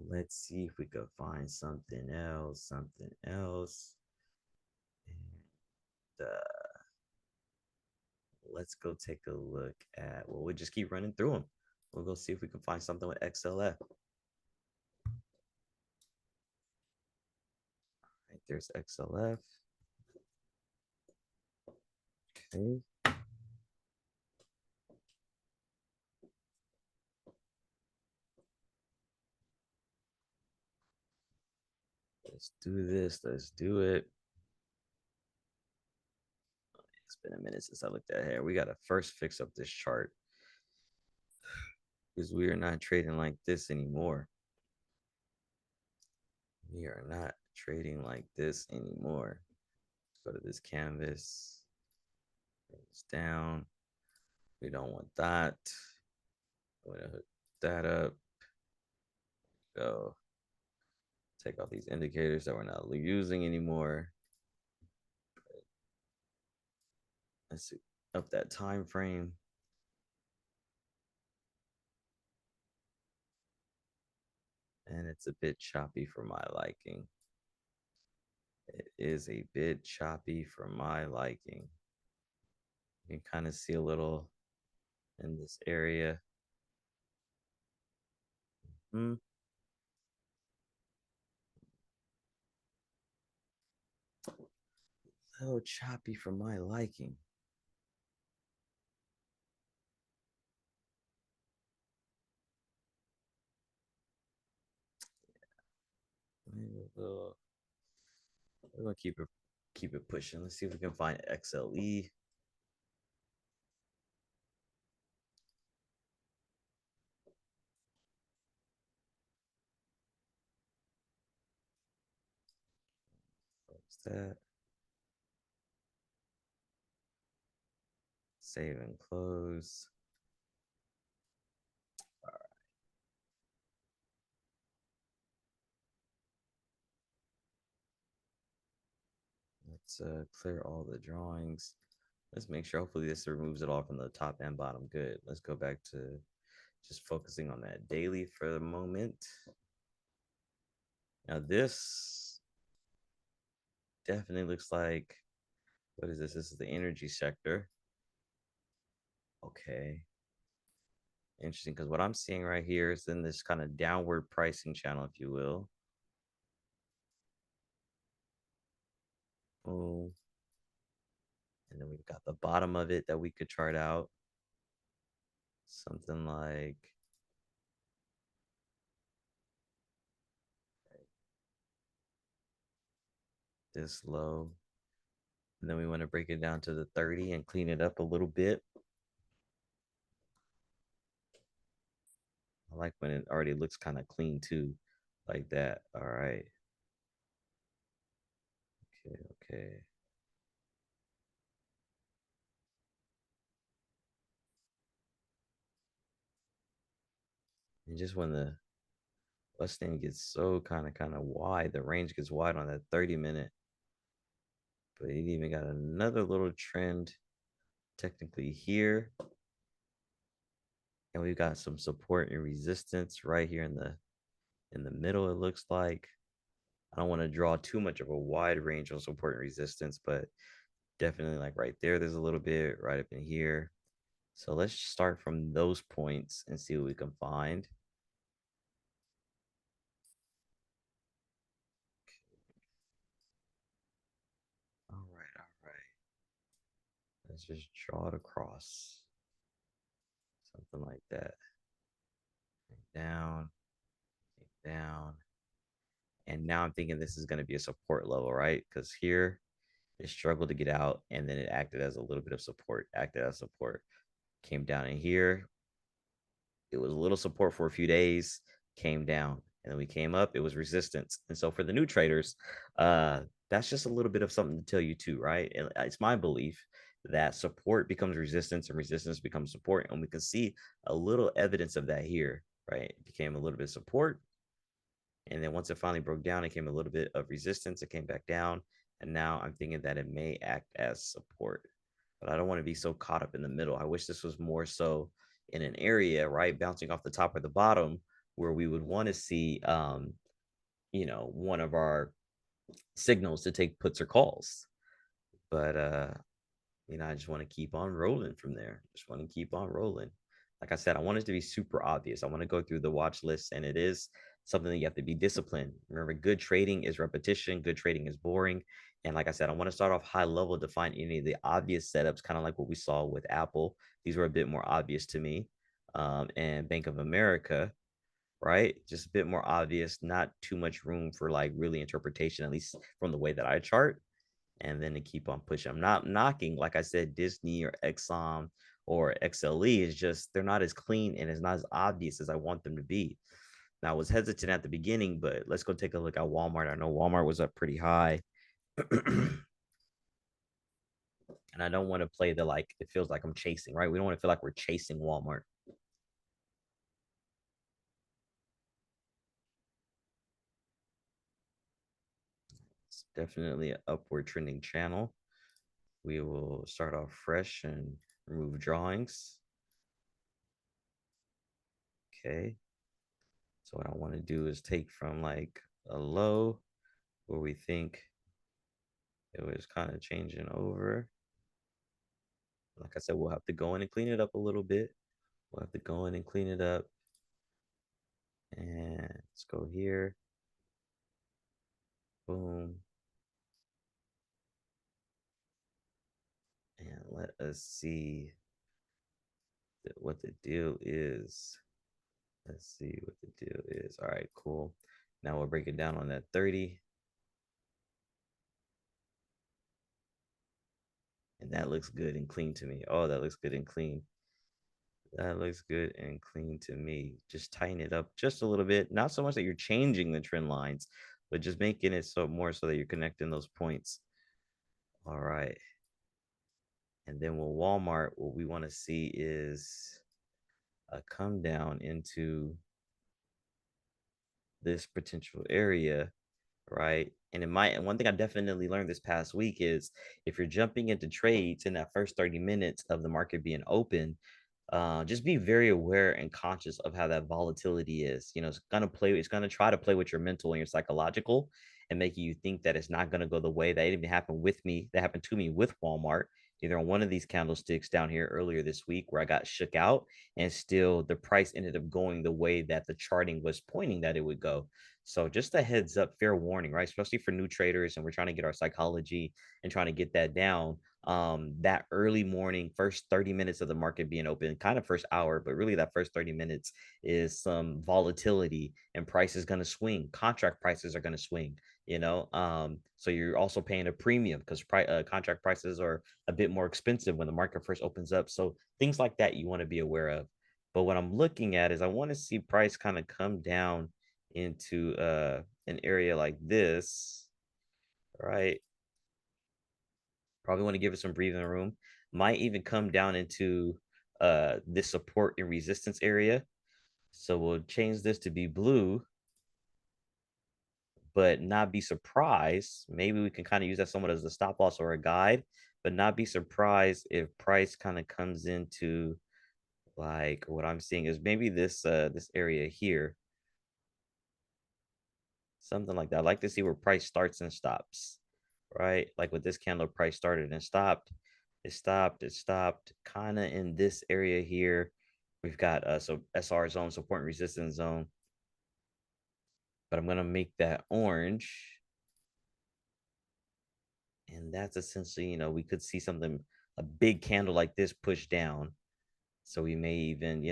[SPEAKER 1] let's see if we could find something else, And let's go take a look at, well, we'll just keep running through them. We'll go see if we can find something with XLF. Right, there's XLF. Okay. Let's do this. Let's do it. It's been a minute since I looked at here. We got to first fix up this chart because we are not trading like this anymore. We are not trading like this anymore. Go to this canvas. Bring this down. We don't want that. I'm going to hook that up. Go. Take off these indicators that we're not using anymore. Let's see. Up that time frame. And it's a bit choppy for my liking. It is a bit choppy for my liking. You can kind of see a little in this area. Hmm. A little choppy for my liking. We're gonna keep it pushing. Let's see if we can find XLE. What's that? Save and close. All right. Let's clear all the drawings. Let's make sure. Hopefully, this removes it all from the top and bottom. Good. Let's go back to just focusing on that daily for the moment. Now, this definitely looks like, what is this? This is the energy sector. Okay. Interesting, because what I'm seeing right here is in this kind of downward pricing channel, if you will. Boom. And then we've got the bottom of it that we could chart out. Something like this low. And then we want to break it down to the 30 and clean it up a little bit. I like when it already looks kind of clean too, like that. All right. Okay. Okay. And just when the West End gets so kind of wide, the range gets wide on that 30-minute. But it even got another little trend technically here. And we've got some support and resistance right here in the middle, it looks like. I don't want to draw too much of a wide range on support and resistance, but definitely like right there, there's a little bit right up in here. So let's start from those points and see what we can find. All right, all right. Let's just draw it across. Something like that. Down, down. And now I'm thinking this is going to be a support level, right? Because here it struggled to get out and then it acted as a little bit of support, acted as support. Came down in here. It was a little support for a few days, came down. And then we came up, it was resistance. And so for the new traders, that's just a little bit of something to tell you too, right? And it's my belief that support becomes resistance and resistance becomes support. And we can see a little evidence of that here, right? It became a little bit of support. And then once it finally broke down, it came a little bit of resistance. It came back down. And now I'm thinking that it may act as support. But I don't want to be so caught up in the middle. I wish this was more so in an area, right? Bouncing off the top or the bottom where we would want to see, one of our signals to take puts or calls. But I just want to keep on rolling from there. Just want to keep on rolling. Like I said, I want it to be super obvious. I want to go through the watch list, and it is something that you have to be disciplined. Remember, good trading is repetition, good trading is boring. And like I said, I want to start off high level to find any of the obvious setups, kind of like what we saw with Apple. These were a bit more obvious to me. And Bank of America, right? Just a bit more obvious, not too much room for like really interpretation, at least from the way that I chart, and then to keep on pushing. I'm not knocking, like I said, Disney or Exxon or XLE is just they're not as clean and it's not as obvious as I want them to be. Now I was hesitant at the beginning, but let's go take a look at Walmart. I know Walmart was up pretty high. And I don't want to play the like it feels like I'm chasing, right? We don't want to feel like we're chasing Walmart. It's definitely an upward trending channel. We will start off fresh and remove drawings. Okay. So what I want to do is take from like a low where we think it was kind of changing over. Like I said, we'll have to go in and clean it up a little bit. We'll have to go in and clean it up. And let's go here. Boom. And let us see what the deal is. Let's see what the deal is. All right, cool. Now we'll break it down on that 30. And that looks good and clean to me. Oh, that looks good and clean. That looks good and clean to me. Just tighten it up just a little bit. Not so much that you're changing the trend lines, but just making it so more so that you're connecting those points. All right. And then with Walmart, what we want to see is a come down into this potential area, right? And it might, and one thing I definitely learned this past week is if you're jumping into trades in that first 30 minutes of the market being open, just be very aware and conscious of how that volatility is. It's gonna try to play with your mental and your psychological and make you think that it's not gonna go the way that it even happened with me, that happened to me with Walmart. either on one of these candlesticks down here earlier this week where I got shook out, and still the price ended up going the way that the charting was pointing that it would go. So just a heads up, fair warning, right? Especially for new traders, and we're trying to get our psychology and trying to get that down. That early morning, first 30 minutes of the market being open, kind of first hour, but really that first 30 minutes is some volatility, and price is going to swing. Contract prices are going to swing, so you're also paying a premium because contract prices are a bit more expensive when the market first opens up. So things like that you want to be aware of. But what I'm looking at is I want to see price kind of come down into an area like this, right? Probably want to give it some breathing room. Might even come down into this support and resistance area. So we'll change this to be blue, but not be surprised. Maybe we can kind of use that somewhat as a stop loss or a guide, but not be surprised if price kind of comes into, like, what I'm seeing is maybe this area here, something like that. I like to see where price starts and stops, right? Like with this candle, price started and stopped. It stopped kind of in this area here. We've got so SR zone, support and resistance zone, but I'm gonna make that orange, and that's essentially, we could see something, a big candle like this push down. So we may even,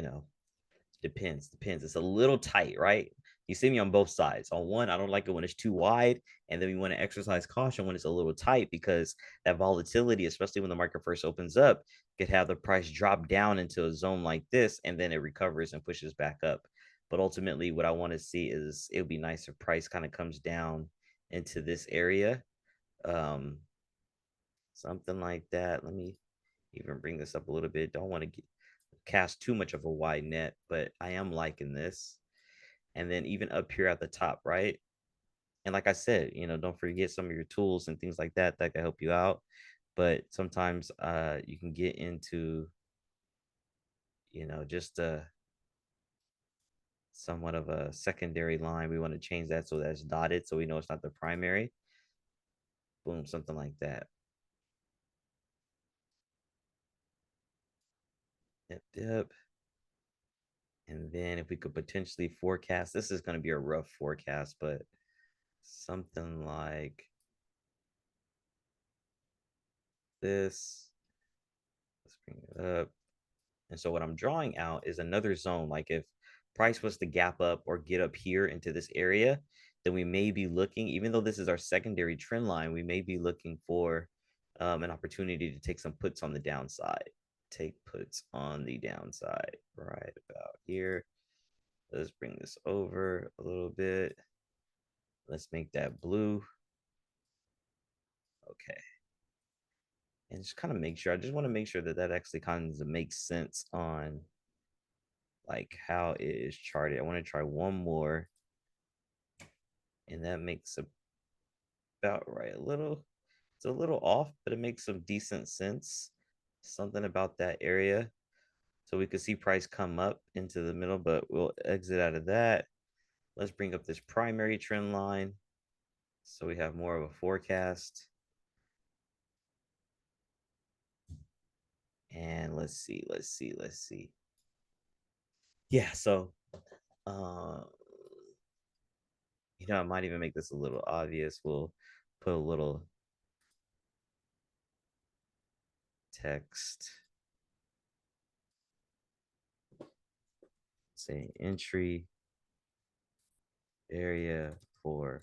[SPEAKER 1] depends. It's a little tight, right? You see me on both sides. On one, I don't like it when it's too wide, and then we want to exercise caution when it's a little tight, because that volatility, especially when the market first opens up, could have the price drop down into a zone like this, and then it recovers and pushes back up. But ultimately, what I want to see is, it would be nice if price kind of comes down into this area, um, something like that. Let me even bring this up a little bit. Don't want to cast too much of a wide net, but I am liking this. And then even up here at the top, right? And like I said, don't forget some of your tools and things like that that can help you out. But sometimes you can get into, just a somewhat of a secondary line. We want to change that so that's dotted so we know it's not the primary. Boom, something like that. Yep, yep. And then if we could potentially forecast, this is going to be a rough forecast, but something like this. Let's bring it up. And so what I'm drawing out is another zone. Like if price was to gap up or get up here into this area, then we may be looking, even though this is our secondary trend line, we may be looking for an opportunity to take some puts on the downside. Take puts on the downside right about here. Let's bring this over a little bit. Let's make that blue. Okay. And just kind of make sure, I just want to make sure that that actually kind of makes sense on like how it is charted. I want to try one more, and that makes about right. It's a little off, but it makes some decent sense. Something about that area. So we could see price come up into the middle, but we'll exit out of that. Let's bring up this primary trend line so we have more of a forecast. And let's see. Yeah, so uh I might even make this a little obvious. We'll put a little text, say entry area for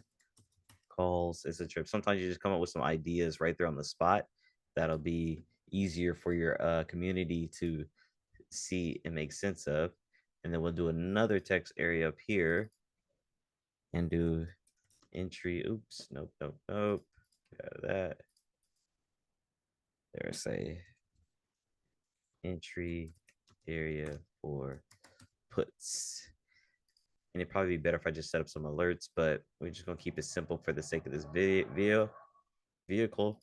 [SPEAKER 1] calls. It's a trip. Sometimes you just come up with some ideas right there on the spot. That'll be easier for your community to see and make sense of. And then we'll do another text area up here and do entry. Oops, nope. Get out of that. There's a entry area for puts. And it'd probably be better if I just set up some alerts, but we're just gonna keep it simple for the sake of this vehicle.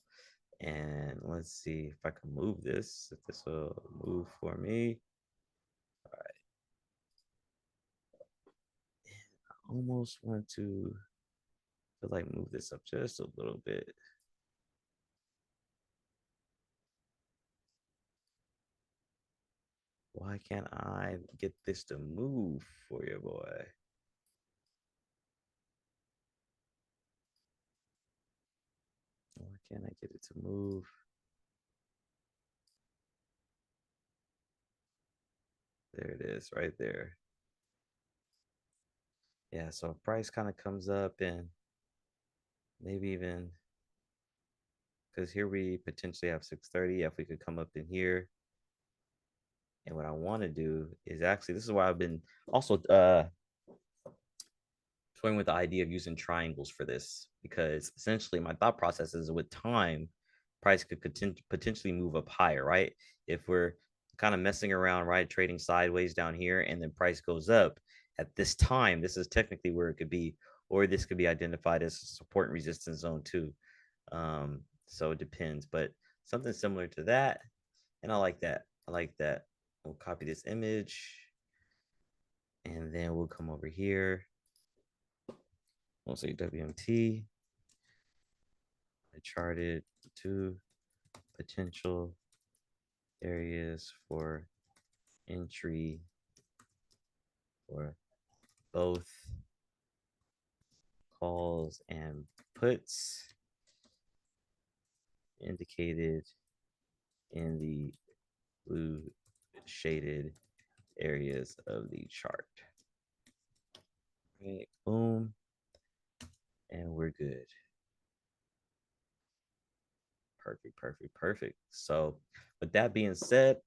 [SPEAKER 1] And let's see if I can move this, if this will move for me. All right. I almost want to like move this up just a little bit. Why can't I get this to move for you, boy? Why can't I get it to move? There it is, right there. Yeah, so if price kind of comes up and maybe even because here we potentially have 630. If we could come up in here, and what I want to do is actually this is why I've been also toying with the idea of using triangles for this because essentially my thought process is with time, price could potentially move up higher, right? If we're kind of messing around, right, trading sideways down here, and then price goes up at this time, this is technically where it could be, or this could be identified as a support and resistance zone too. So it depends, but something similar to that, and I like that. I like that. We'll copy this image, and then we'll come over here. We'll say WMT. I charted two potential areas for entry for both calls and puts indicated in the blue shaded areas of the chart. Okay, boom, and we're good. Perfect, perfect, perfect. So, with that being said,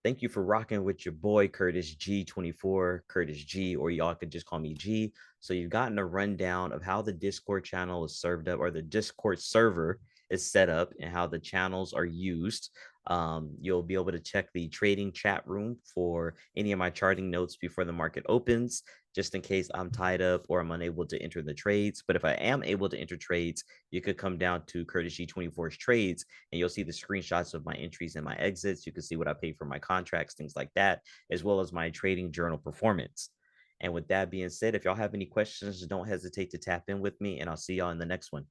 [SPEAKER 1] thank you for rocking with your boy Curtis G24, Curtis G, or y'all could just call me G. So you've gotten a rundown of how the Discord channel is served up, or the Discord server is set up, and how the channels are used. You'll be able to check the trading chat room for any of my charting notes before the market opens, just in case I'm tied up or I'm unable to enter the trades. But if I am able to enter trades, you could come down to Curtis G24's trades and you'll see the screenshots of my entries and my exits. You can see what I paid for my contracts, things like that, as well as my trading journal performance. And with that being said, if y'all have any questions, don't hesitate to tap in with me, and I'll see y'all in the next one.